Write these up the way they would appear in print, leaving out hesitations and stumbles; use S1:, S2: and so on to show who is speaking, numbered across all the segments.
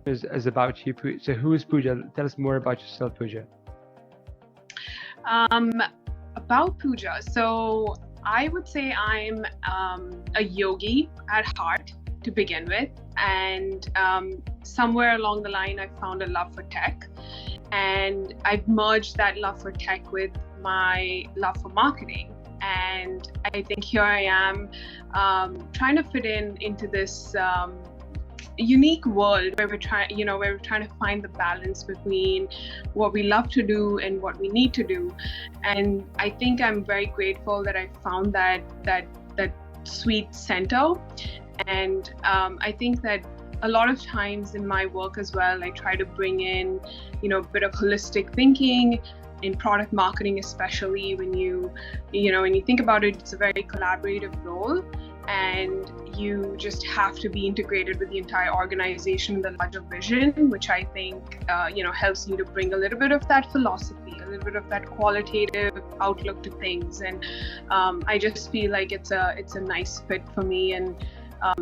S1: is about you. So who is Pooja? Tell us more about yourself, Pooja.
S2: About Pooja. So I would say I'm a yogi at heart to begin with. And somewhere along the line, I found a love for tech. And I've merged that love for tech with my love for marketing. And I think here I am trying to fit into this unique world where we're trying to find the balance between what we love to do and what we need to do. And I think I'm very grateful that I found that sweet center. And I think that a lot of times in my work as well, I try to bring in, a bit of holistic thinking in product marketing, especially when you think about it, it's a very collaborative role, and you just have to be integrated with the entire organization, the larger vision, which I think, helps you to bring a little bit of that philosophy, a little bit of that qualitative outlook to things. And I just feel like it's a nice fit for me, and I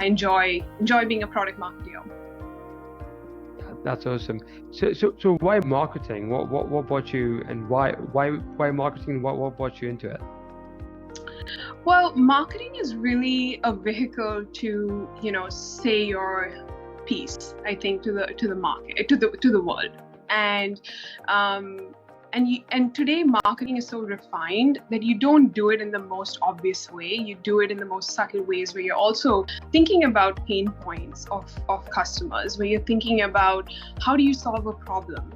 S2: enjoy being a product marketer.
S1: That's awesome. So why marketing? What brought you, and why marketing? What brought you into it?
S2: Well, marketing is really a vehicle to, say your piece, I think, to the market, to the world. And today marketing is so refined that you don't do it in the most obvious way. You do it in the most subtle ways, where you're also thinking about pain points of customers, where you're thinking about how do you solve a problem.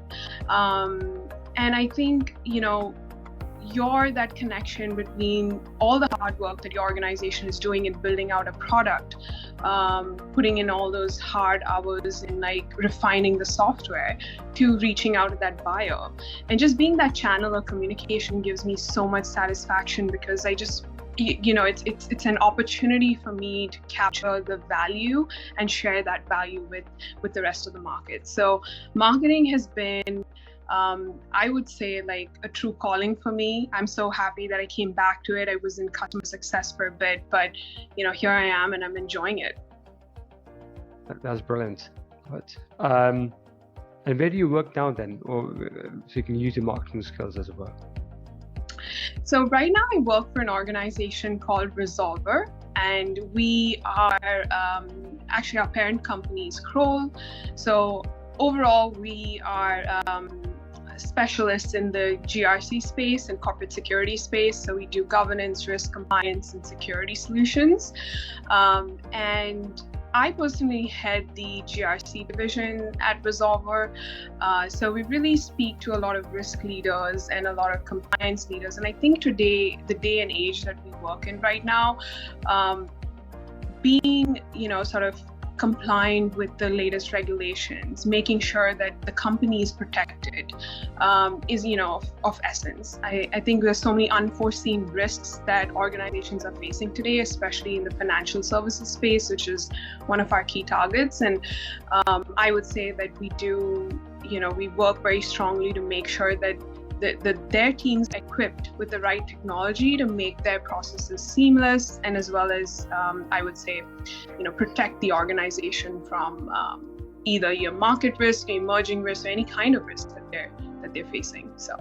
S2: And I think, you're that connection between all the hard work that your organization is doing in building out a product, putting in all those hard hours in refining the software, to reaching out to that buyer. And just being that channel of communication gives me so much satisfaction, because I just, it's an opportunity for me to capture the value and share that value with the rest of the market. So marketing has been, I would say, a true calling for me. I'm so happy that I came back to it. I was in customer success for a bit, but here I am, and I'm enjoying it.
S1: That's brilliant. And where do you work now then, or so you can use your marketing skills as well?
S2: So right now I work for an organization called Resolver, and we are actually, our parent company is Kroll. So overall, we are specialists in the GRC space and corporate security space. So we do governance, risk, compliance, and security solutions. And I personally head the GRC division at Resolver. So we really speak to a lot of risk leaders and a lot of compliance leaders. And I think today, the day and age that we work in right now, being, sort of compliant with the latest regulations, making sure that the company is protected, is, of essence. I think there's so many unforeseen risks that organizations are facing today, especially in the financial services space, which is one of our key targets. And I would say that we do, we work very strongly to make sure that their teams are equipped with the right technology to make their processes seamless, and as well as, I would say, protect the organization from either your market risk, emerging risk, or any kind of risk that they're facing. So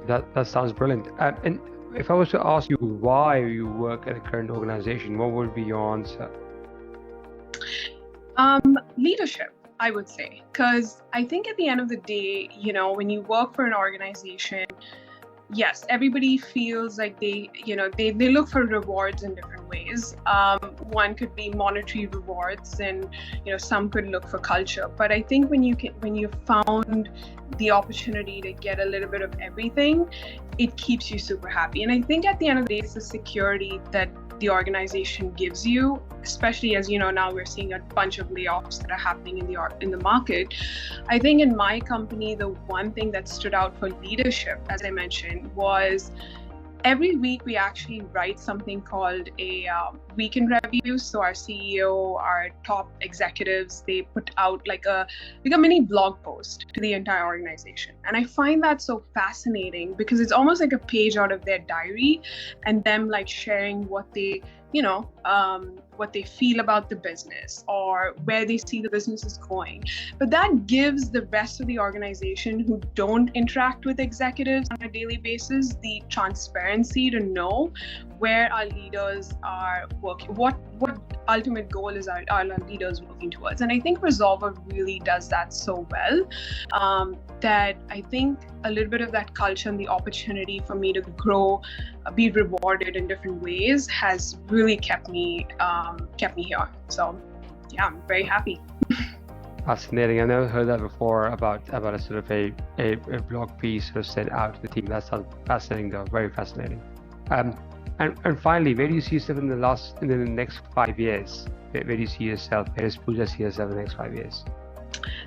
S1: that sounds brilliant. And if I was to ask you why you work at a current organization, what would be your answer?
S2: Leadership, I would say, because I think at the end of the day, when you work for an organization, yes, everybody feels like they look for rewards in different ways. One could be monetary rewards, and some could look for culture. But I think when you found the opportunity to get a little bit of everything, it keeps you super happy. And I think at the end of the day, it's the security that the organization gives you, especially as now we're seeing a bunch of layoffs that are happening in the market. I think in my company, the one thing that stood out for leadership, as I mentioned, was every week we actually write something called a weekend review. So our CEO, our top executives, they put out like a mini blog post to the entire organization. And I find that so fascinating because it's almost like a page out of their diary and them like sharing what they what they feel about the business or where they see the business is going. But that gives the rest of the organization who don't interact with executives on a daily basis the transparency to know where our leaders are working, what ultimate goal is our leaders working towards. And I think Resolver really does that so well, that I think a little bit of that culture and the opportunity for me to grow, be rewarded in different ways has really kept me here. So yeah, I'm very happy.
S1: Fascinating. I never heard that before about a sort of a blog piece sort of sent out to the team. That sounds fascinating though, very fascinating. And finally, where do you see yourself in the next 5 years? Where do you see yourself? Where does Pooja see herself in the next 5 years?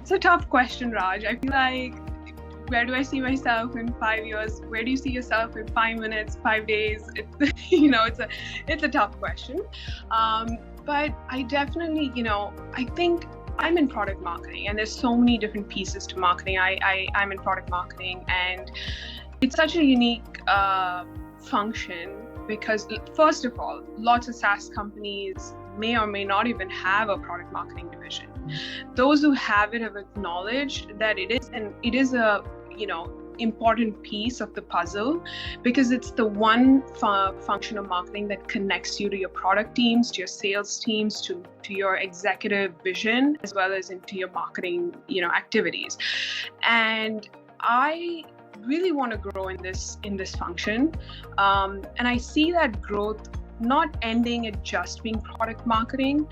S2: It's a tough question, Raj. I feel like, where do I see myself in 5 years? Where do you see yourself in 5 minutes, 5 days? It's a tough question. But I definitely, I think I'm in product marketing, and there's so many different pieces to marketing. I'm in product marketing, and it's such a unique function because, first of all, lots of SaaS companies may or may not even have a product marketing division. Those who have it have acknowledged that it is a important piece of the puzzle, because it's the one function of marketing that connects you to your product teams, to your sales teams, to your executive vision, as well as into your marketing activities. And I really want to grow in this function, and I see that growth not ending at just being product marketing,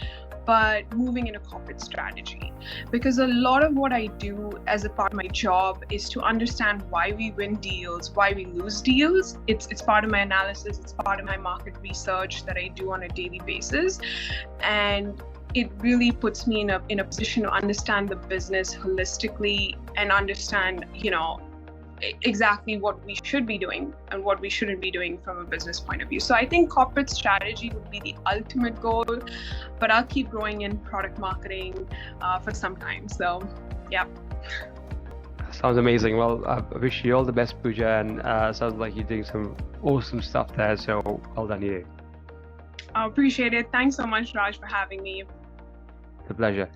S2: but moving into corporate strategy. Because a lot of what I do as a part of my job is to understand why we win deals, why we lose deals. It's part of my analysis, it's part of my market research that I do on a daily basis. And it really puts me in a position to understand the business holistically and understand, exactly what we should be doing and what we shouldn't be doing from a business point of view. So I think corporate strategy would be the ultimate goal, but I'll keep growing in product marketing for some time. So yeah.
S1: Sounds amazing. Well, I wish you all the best, Pooja, and sounds like you're doing some awesome stuff there. So well done you.
S2: I appreciate it. Thanks so much, Raj, for having me.
S1: It's a pleasure.